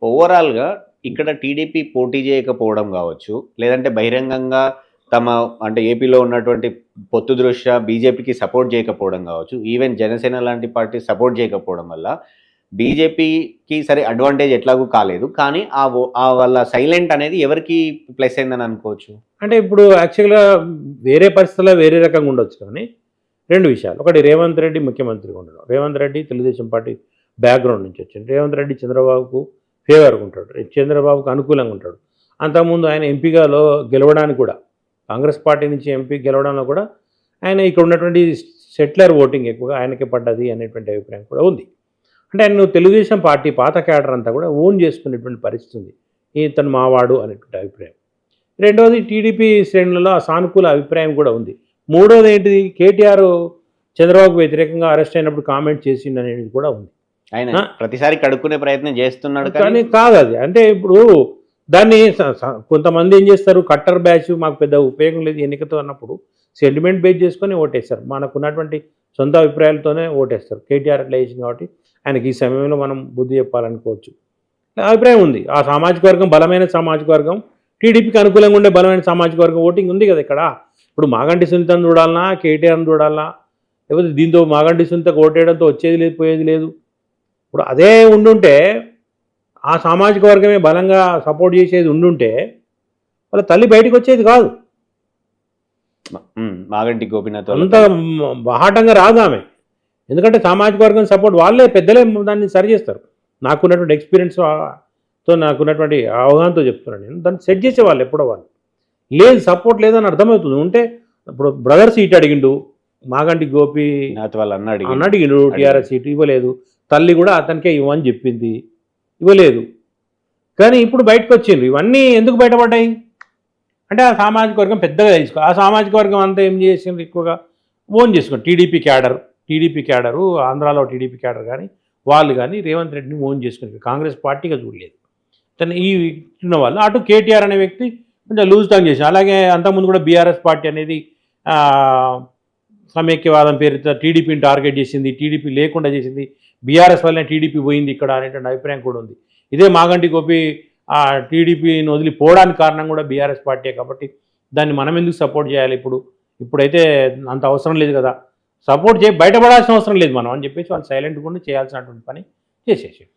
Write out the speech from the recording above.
ఓవరాల్‌గా ఇక్కడ టీడీపీ పోటీ చేయకపోవడం గావచ్చు, లేదంటే బహిరంగంగా తమ అంటే ఏపీలో ఉన్నటువంటి పొత్తు దృష్ట్యా బీజేపీకి సపోర్ట్ చేయకపోవడం గావచ్చు, ఈవెన్ జనసేన లాంటి పార్టీ సపోర్ట్ చేయకపోవడం వల్ల బీజేపీకి సరే అడ్వాంటేజ్ ఎట్లాగూ కాలేదు. కానీ వాళ్ళ సైలెంట్ అనేది ఎవరికి ప్లస్ అయిందని అనుకోవచ్చు? అంటే ఇప్పుడు యాక్చువల్‌గా వేరే పరిస్థితుల్లో వేరే రకంగా ఉండొచ్చు కానీ 2 విషయాలు. ఒకటి రేవంత్ రెడ్డి ముఖ్యమంత్రిగా ఉండడం. రేవంత్ రెడ్డి తెలుగుదేశం పార్టీ బ్యాక్‌గ్రౌండ్ నుంచి వచ్చిండు. రేవంత్ రెడ్డి చంద్రబాబుకు ఫేవర్‌గా ఉంటాడు. చంద్రబాబుకు అనుకూలంగా ఉంటాడు. అంతకుముందు ఆయన ఎంపీగాలో గెలవడానికి కూడా కాంగ్రెస్ పార్టీ నుంచి ఎంపీ గెలవడంలో కూడా ఆయన ఇక్కడ ఉన్నటువంటి సెటిలర్ ఓటింగ్ ఎక్కువగా ఆయనకే పడ్డది అనేటువంటి అభిప్రాయం కూడా ఉంది. అంటే ఆయన తెలుగుదేశం పార్టీ పాత క్యాడర్ అంతా కూడా ఓన్ చేసుకునేటువంటి పరిస్థితి ఉంది. ఇతను మావాడు అనేటువంటి అభిప్రాయం. రెండవది టీడీపీ శ్రేణులలో ఆ సానుకూల అభిప్రాయం కూడా ఉంది. మూడోది ఏంటిది, కేటీఆర్ చంద్రబాబుకు వ్యతిరేకంగా అరెస్ట్ అయినప్పుడు కామెంట్ చేసిండు అనేది కూడా ఉంది. ఆయన ప్రతిసారి కడుక్కునే ప్రయత్నం చేస్తున్నాడు కానీ కాదు అది. అంటే ఇప్పుడు దాన్ని కొంతమంది ఏం చేస్తారు, కట్టర్ బ్యాచ్ మాకు పెద్ద ఉపయోగం లేదు ఎన్నికతో అన్నప్పుడు సెంటిమెంట్ బేస్ చేసుకొని ఓటేస్తారు. మనకు ఉన్నటువంటి సొంత అభిప్రాయాలతోనే ఓటేస్తారు. కేటీఆర్ అట్లా వేసింది కాబట్టి ఆయనకి ఈ సమయంలో మనం బుద్ధి చెప్పాలనుకోవచ్చు అభిప్రాయం ఉంది. ఆ సామాజిక వర్గం బలమైన సామాజిక వర్గం, టీడీపీకి అనుకూలంగా ఉండే బలమైన సామాజిక వర్గం ఓటింగ్ ఉంది కదా ఇక్కడ. ఇప్పుడు మాగంటి సునీతను చూడాలన్నా, కేటీఆర్ని చూడాలన్నా, లేకపోతే దీంతో మాగంటి సునీతకు ఓటేయడంతో వచ్చేది లేదు పోయేది లేదు. ఇప్పుడు అదే ఉండుంటే ఆ సామాజిక వర్గమే బలంగా సపోర్ట్ చేసేది ఉండుంటే వాళ్ళ తల్లి బయటకు వచ్చేది కాదు. మాగంటి గోపీనాథ్ అంత బహాటంగా రాదు ఆమె. ఎందుకంటే సామాజిక వర్గం సపోర్ట్ వాళ్ళే పెద్దలే దాన్ని సరి చేస్తారు. నాకున్నటువంటి ఎక్స్పీరియన్స్తో నాకున్నటువంటి అవగాహనతో చెప్తున్నాను నేను. దాన్ని సెట్ చేసేవాళ్ళు ఎప్పుడో వాళ్ళు లేదు, సపోర్ట్ లేదని అర్థమవుతుంది. ఉంటే ఇప్పుడు బ్రదర్ సీట్ అడిగిండు, మాగంటి గోపి అడిగిండు, టీఆర్ఎస్ సీట్ ఇవ్వలేదు. తల్లి కూడా అతనికే ఇవ్వని చెప్పింది, ఇవ్వలేదు. కానీ ఇప్పుడు బయటకు వచ్చిండ్రు. ఇవన్నీ ఎందుకు బయటపడ్డాయి అంటే ఆ సామాజిక వర్గం పెద్దగా తీసుకో, ఆ సామాజిక వర్గం అంతా ఏం చేసిండ్రు, ఎక్కువగా ఓన్ చేసుకోండి. టీడీపీ క్యాడరు ఆంధ్రాలో టీడీపీ క్యాడర్ కానీ వాళ్ళు కానీ రేవంత్ రెడ్డిని ఓన్ చేసుకుని కాంగ్రెస్ పార్టీగా చూడలేదు. తను ఈ ఉన్న వాళ్ళు అటు కేటీఆర్ అనే వ్యక్తి కొంచెం లూజ్ టాంగ్ చేశారు. అలాగే అంతకుముందు కూడా బీఆర్ఎస్ పార్టీ అనేది సమైక్యవాదం పేరుతో టీడీపీని టార్గెట్ చేసింది, టీడీపీ లేకుండా చేసింది, బీఆర్ఎస్ వల్లనే టీడీపీ పోయింది ఇక్కడ అనేటువంటి అభిప్రాయం కూడా ఉంది. ఇదే మాగంటి గోపి టీడీపీని వదిలిపోవడానికి కారణం కూడా బీఆర్ఎస్ పార్టీ కాబట్టి దాన్ని మనం ఎందుకు సపోర్ట్ చేయాలి, ఇప్పుడైతే అంత అవసరం లేదు కదా, సపోర్ట్ బయటపడాల్సిన అవసరం లేదు మనం అని చెప్పేసి వాళ్ళు సైలెంట్గా ఉండి చేయాల్సినటువంటి పని చేసేసి